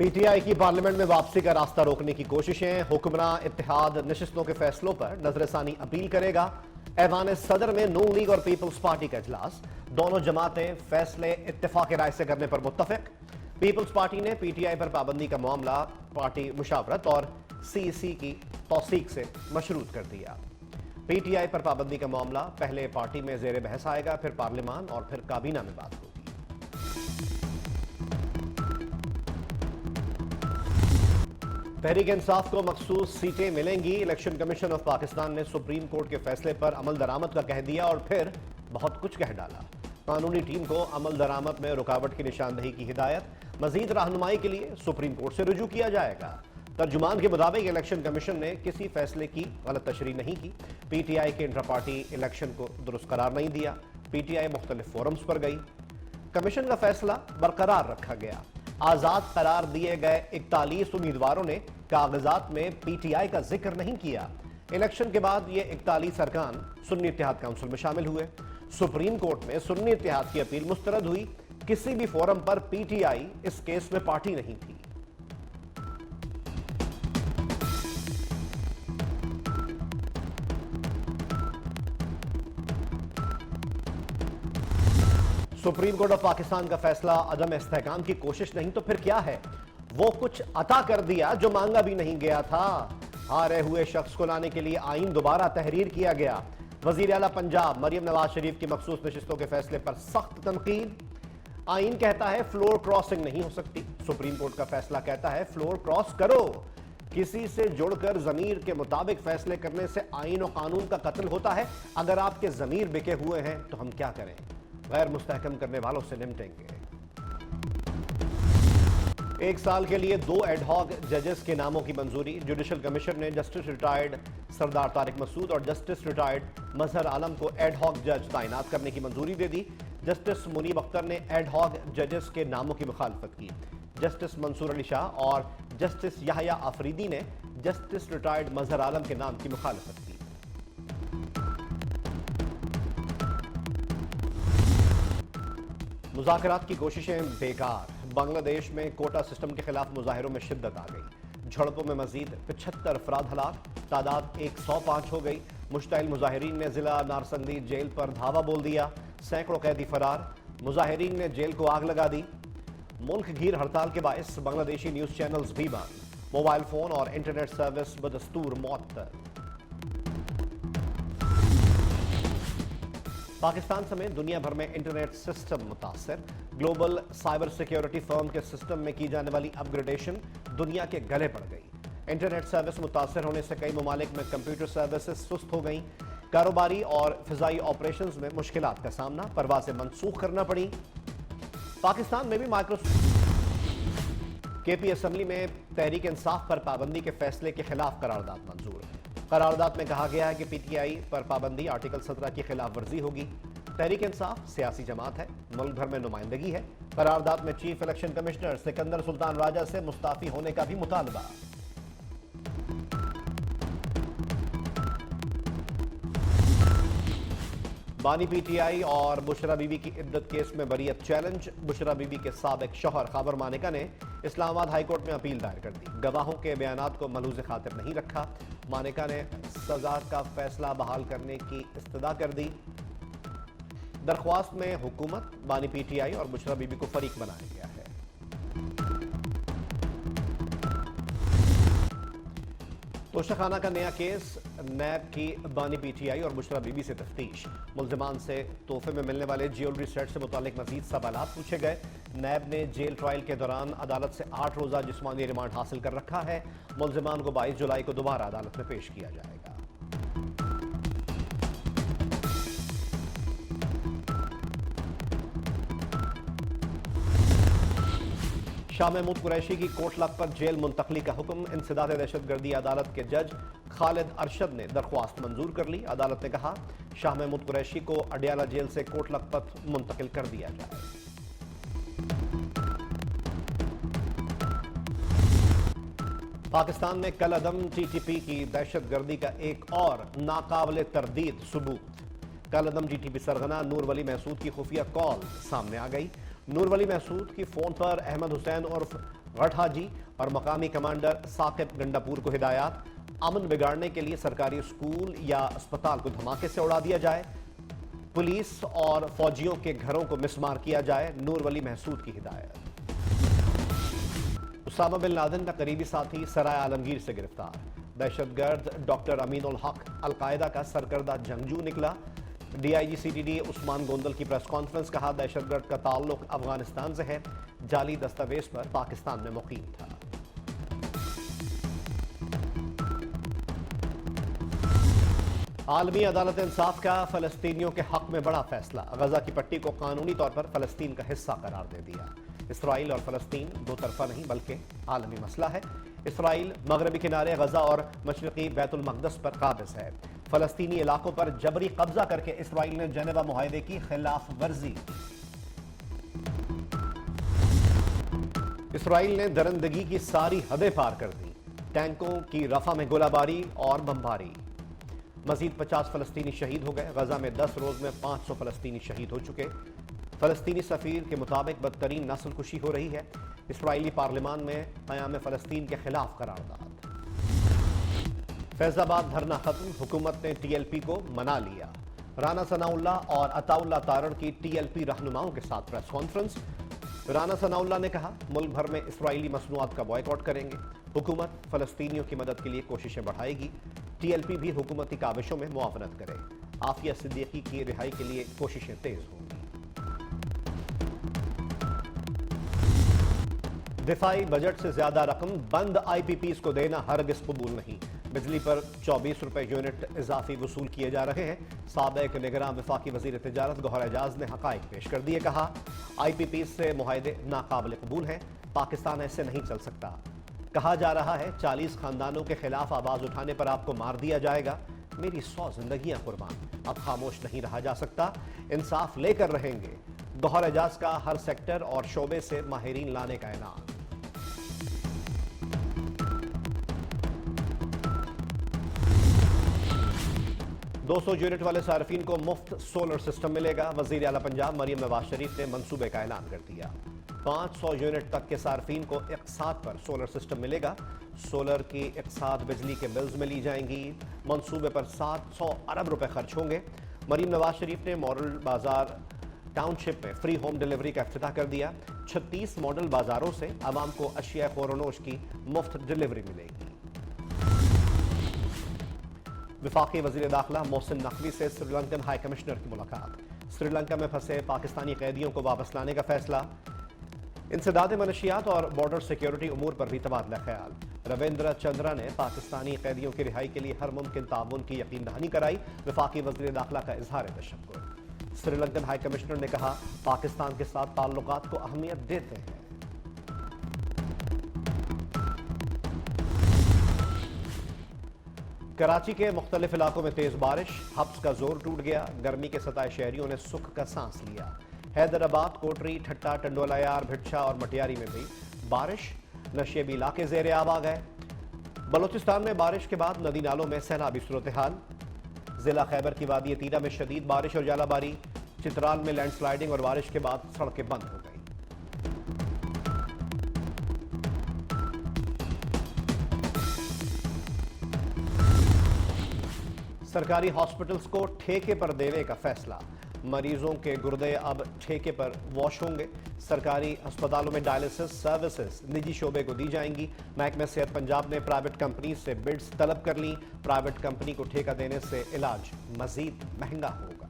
PTI की parliament में वापसी का रास्ता रोकने की कोशिशें। हुक्मरान इत्तेहाद नशिस्तों के फैसलों पर नजरसानी अपील करेगा। ऐवान सदर में नून लीग और पीपल्स पार्टी का इजलास। दोनों जमातें फैसले इत्तेफाक राय से करने पर मुत्तफिक। पीपल्स पार्टी ने पीटीआई पर पाबंदी का मामला पार्टी मुशावरत और सीईसी की तौसीक से मशरूत कर दिया। पीटीआई पर पाबंदी का मामला पहले पार्टी में जेर बहस आएगा, फिर पार्लियामान और फिर काबीना में बात होगी। तहरीक इंसाफ को मखसूस सीटें मिलेंगी। इलेक्शन कमीशन ऑफ पाकिस्तान ने सुप्रीम कोर्ट के फैसले पर अमल दरामद का कह दिया और फिर बहुत कुछ कह डाला। कानूनी टीम को अमल दरामद में रुकावट की निशानदेही की हिदायत। मजीद रहनुमाई के लिए सुप्रीम कोर्ट से रुजू किया जाएगा। तर्जुमान के मुताबिक इलेक्शन कमीशन ने किसी फैसले की गलत तशरीह नहीं की। पीटीआई के इंट्रा पार्टी इलेक्शन को दुरुस्त करार नहीं दिया। पीटीआई मुख्तलिफ फोरम्स पर गई। कमीशन का फैसला बरकरार रखा गया। आजाद करार दिए गए 41 उम्मीदवारों ने कागजात में पीटीआई का जिक्र नहीं किया। इलेक्शन के बाद ये 41 अरकान सुन्नी इत्तेहाद काउंसिल में शामिल हुए। सुप्रीम कोर्ट में सुन्नी इत्तेहाद की अपील मुस्तरद हुई। किसी भी फोरम पर पीटीआई इस केस में पार्टी नहीं थी। सुप्रीम कोर्ट ऑफ पाकिस्तान का फैसला अदम इस्तेहकाम की कोशिश नहीं तो फिर क्या है? वो कुछ अता कर दिया जो मांगा भी नहीं गया था। हारे हुए शख्स को लाने के लिए आईन दोबारा तहरीर किया गया। वजीर आला पंजाब मरियम नवाज शरीफ की मखसूस नशिस्तों के फैसले पर सख्त तनकीद। आईन कहता है फ्लोर क्रॉसिंग नहीं हो सकती। सुप्रीम कोर्ट का फैसला कहता है फ्लोर क्रॉस करो। किसी से जुड़कर जमीर के मुताबिक फैसले करने से आईन और कानून का कत्ल होता है। अगर आपके जमीर बिके हुए हैं तो हम क्या करें? गैर मुस्तहकम करने वालों से निपटेंगे। 1 साल के लिए 2 एडहॉक जजेस के नामों की मंजूरी। जुडिशल कमीशन ने जस्टिस रिटायर्ड सरदार तारिक मसूद और जस्टिस रिटायर्ड मजहर आलम को एडहॉक जज तैनात करने की मंजूरी दे दी। जस्टिस मुनीब अख्तर ने एडहॉक जजेस के नामों की मुखालफत की। जस्टिस मंसूर अली शाह और जस्टिस याहया आफरीदी ने जस्टिस रिटायर्ड मजहर आलम के नाम की मुखालफत की। मुज़ाकरात की कोशिशें बेकार। बांग्लादेश में कोटा सिस्टम के खिलाफ मुजाहिरों में शिद्दत आ गई। झड़पों में मजीद 75 अफराद हलाक, तादाद 105 हो गई। मुश्ताइल मुजाहिरीन ने जिला नारसंदी जेल पर धावा बोल दिया। सैकड़ों कैदी फरार। मुजाहिरीन ने जेल को आग लगा दी। मुल्क घीर हड़ताल के बायस बांग्लादेशी न्यूज चैनल्स भी बंद। मोबाइल फोन और इंटरनेट सर्विस बदस्तूर मअतल। पाकिस्तान समेत दुनिया भर में इंटरनेट सिस्टम मुतासर। ग्लोबल साइबर सिक्योरिटी फर्म के सिस्टम में की जाने वाली अपग्रेडेशन दुनिया के गले पड़ गई। इंटरनेट सर्विस मुतासर होने से कई ममालिक में कंप्यूटर सर्विसेज सुस्त हो गई। कारोबारी और फिजाई ऑपरेशंस में मुश्किलात का सामना। परवाजें मनसूख करना पड़ी। पाकिस्तान में भी केपी असेंबली में तहरीक इंसाफ पर पाबंदी के फैसले के खिलाफ करारदाद मंजूर। करारदाद में कहा गया है कि पीटीआई पर पाबंदी आर्टिकल 17 की खिलाफ वर्जी होगी। तहरीक इंसाफ सियासी जमात है, मुल्क भर में नुमाइंदगी है। करारदाद में chief election commissioner Sikandar Sultan Raja से मुस्ताफी होने का भी मुतालबा। बानी पीटीआई और बुशरा बीबी की इद्दत केस में बरीयत चैलेंज। बुशरा बीबी के साबिक शौहर खाबर मानिका ने इस्लामाबाद हाईकोर्ट में अपील दायर कर दी। गवाहों के बयानात को मलूज़ खातिर नहीं रखा। मानिका ने सजा का फैसला बहाल करने की इस्तदा कर दी। दरख्वास्त में हुकूमत, बानी पीटीआई और बुशरा बीबी को फरीक बनाया गया है। तोशाखाना का नया केस। नैब की बानी पीटीआई और बुशरा बीबी से तफ्तीश। मुल्जिमान से तोहफे में मिलने वाले ज्वेलरी सेट से मुतालिक मजीद सवालात पूछे गए। नैब ने जेल ट्रायल के दौरान अदालत से 8 रोजा जिस्मानी रिमांड हासिल कर रखा है। मुल्जिमान को 22 जुलाई को दोबारा अदालत में पेश किया जाएगा। शाह महमूद कुरैशी की कोट लखपत जेल मुंतकली का हुक्म। इंसदाद दहशतगर्दी अदालत के जज खालिद अरशद ने दरख्वास्त मंजूर कर ली। अदालत ने कहा शाह महमूद कुरैशी को अडियाला जेल से कोट लखपत मुंतकिल कर दिया जाए। पाकिस्तान में कल अदम टीटीपी की दहशतगर्दी का एक और नाकाबिले तरदीद सबूत। कल अदम टीटीपी सरगना नूर वली महसूद की खुफिया कॉल सामने आ गई। नूर वली महसूद की फोन पर अहमद हुसैन उर्फ गढ़हाजी और मकामी कमांडर साकिब गंडापुर को हिदायत, अमन बिगाड़ने के लिए सरकारी स्कूल या अस्पताल को धमाके से उड़ा दिया जाए, पुलिस और फौजियों के घरों को मिसमार किया जाए। नूर वली महसूद की हिदायत। उसामा बिन लादेन का करीबी साथी सराय आलमगीर से गिरफ्तार। दहशतगर्द डॉक्टर अमीन उल हक अलकायदा का सरकर्दा जंगजू निकला। डीआईजी सीटीडी उस्मान गोंदल की प्रेस कॉन्फ्रेंस, कहा दहशतगर्द का ताल्लुक अफगानिस्तान से है, जाली दस्तावेज पर पाकिस्तान में मुकीम था। आलमी अदालत इंसाफ का फलस्तीनियों के हक में बड़ा फैसला। गजा की पट्टी को कानूनी तौर पर फलस्तीन का हिस्सा करार दे दिया। इसराइल और फलस्तीन दो तरफा नहीं बल्कि आलमी मसला है। इसराइल मगरबी किनारे गजा और मशरकी बैतुल मक़दस पर काबिज है। फलस्तीनी इलाकों पर जबरी कब्जा करके इसराइल ने जेनेवा मुआहदे की खिलाफ वर्जी। इसराइल ने दरिंदगी की सारी हदें पार कर दी। टैंकों की रफा में गोलाबारी और बमबारी। मजीद 50 फलस्तीनी शहीद हो गए। गजा में 10 रोज में 500 फलस्तीनी शहीद हो चुके। फलस्तीनी सफीर के मुताबिक बदतरीन नस्ल कुशी हो रही है। इसराइली पार्लियामान में क़याम फलस्तीन के खिलाफ करारदाद। फैजाबाद धरना खत्म, हुकूमत ने टीएलपी को मना लिया। राना सनाउल्लाह और अताउल्लाह तारण की टीएलपी रहनुमाओं के साथ प्रेस कॉन्फ्रेंस। राना सनाउल्लाह ने कहा मुल्क भर में इसराइली मसनूआत का बॉयकॉट करेंगे। हुकूमत फलस्तीनियों की मदद के लिए कोशिशें बढ़ाएगी। टीएलपी भी हुकूमती काविशों में मुआवनत करे। आफिया सिद्दीकी की रिहाई के लिए कोशिशें तेज होंगी। दिफाई बजट से ज्यादा रकम बंद आईपीपीज को देना हरगिज कबूल नहीं। बिजली पर 24 रुपए यूनिट इजाफी वसूल किए जा रहे हैं। साबिक निगरान वफाकी वजीर तिजारत गौहर एजाज ने हकाइक पेश कर दिए। कहा आईपीपीज से मुआहदे नाकाबिल कबूल हैं। पाकिस्तान ऐसे नहीं चल सकता। कहा जा रहा है 40 खानदानों के खिलाफ आवाज उठाने पर आपको मार दिया जाएगा। मेरी 100 जिंदगियां कुर्बान। अब खामोश नहीं रहा जा सकता। इंसाफ लेकर रहेंगे। गौहर एजाज का हर सेक्टर और शोबे से माहिरीन लाने का ऐलान। दो 200 यूनिट वाले सार्फिन को मुफ्त सोलर सिस्टम मिलेगा। वजीर आला पंजाब मरियम नवाज शरीफ ने मंसूबे का ऐलान कर दिया। 500 यूनिट तक के सार्फिन को इक़सात पर सोलर सिस्टम मिलेगा। सोलर की इक़सात बिजली के बिल्स में ली जाएंगी। मंसूबे पर 700 अरब रुपए खर्च होंगे। मरियम नवाज शरीफ ने मॉडल बाजार टाउनशिप में फ्री होम डिलीवरी का इफ्तिताह कर दिया। 36 मॉडल बाजारों से आवाम को अशिया खोरनोश की मुफ्त डिलीवरी मिलेगी। वफाकी वजीर दाखिला मोहसिन नकवी से श्रीलंकन हाई कमिश्नर की मुलाकात। श्रीलंका में फंसे पाकिस्तानी कैदियों को वापस लाने का फैसला। इंसदाद मनशियात और बॉर्डर सिक्योरिटी उमूर पर भी तबादला ख्याल। रविंद्र चंद्रा ने पाकिस्तानी कैदियों की रिहाई के लिए हर मुमकिन ताउन की यकीन दहानी कराई। वफाकी वजीर दाखिला का इजहार तशक्कुर। श्रीलंकन हाई कमिश्नर ने कहा पाकिस्तान के साथ ताल्लुकात को अहमियत देते हैं। कराची के मुख्तलिफ इलाकों में तेज बारिश। हब्स का जोर टूट गया। गर्मी के सताए शहरियों ने सुख का सांस लिया। हैदराबाद, कोटरी, ठट्टा, टंडोलायार, भिट्ठा और मटियारी में भी बारिश। नशेबी इलाके ज़ेरे आब आ गए। बलोचिस्तान में बारिश के बाद नदी नालों में सैलाबी सूरत हाल। जिला खैबर की वादी तीरा में शदीद बारिश और जालाबारी। चित्राल में लैंडस्लाइडिंग और बारिश के बाद सड़कें बंद हो गई। सरकारी हॉस्पिटल्स को ठेके पर देने का फैसला। मरीजों के गुर्दे अब ठेके पर वॉश होंगे। सरकारी अस्पतालों में डायलिसिस सर्विसेज निजी शोबे को दी जाएंगी। महकमे सेहत पंजाब ने प्राइवेट कंपनी से बिड्स तलब कर ली। प्राइवेट कंपनी को ठेका देने से इलाज मजीद महंगा होगा।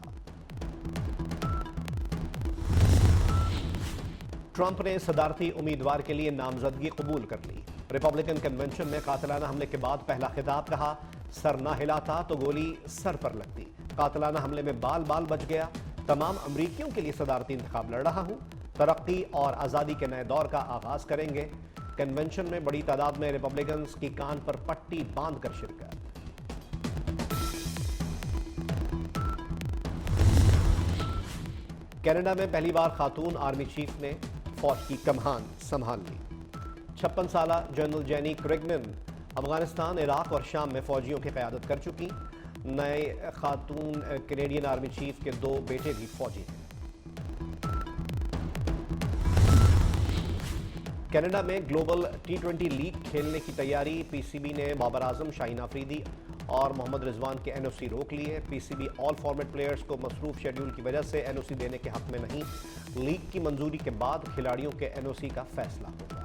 ट्रंप ने सदारती उम्मीदवार के लिए नामजदगी कबूल कर ली। रिपब्लिकन कन्वेंशन में कातिलाना हमले के बाद पहला खिताब। कहा सर ना हिलाता तो गोली सर पर लगती। कातिलाना हमले में बाल बाल बच गया। तमाम अमरीकियों के लिए सदारती इंतखाब लड़ रहा हूं। तरक्की और आज़ादी के नए दौर का आगाज करेंगे। कन्वेंशन में बड़ी तादाद में रिपब्लिकन्स की कान पर पट्टी बांधकर शिरकत। कनाडा में पहली बार खातून आर्मी चीफ ने फौज की कमान संभाल ली। 56 साला जनरल जेनी क्रिगनन अफगानिस्तान, इराक और शाम में फौजियों की क़यादत कर चुकी। नए खातून कैनेडियन आर्मी चीफ के 2 बेटे भी फौजी हैं। कनाडा में ग्लोबल टी20 लीग खेलने की तैयारी। पीसीबी ने बाबर आजम, शाहीन आफरीदी और मोहम्मद रिजवान के एनओसी रोक लिए। पीसीबी ऑल फॉर्मेट प्लेयर्स को मसरूफ शेड्यूल की वजह से एनओसी देने के हक में नहीं। लीग की मंजूरी के बाद खिलाड़ियों के एनओसी का फैसला होगा।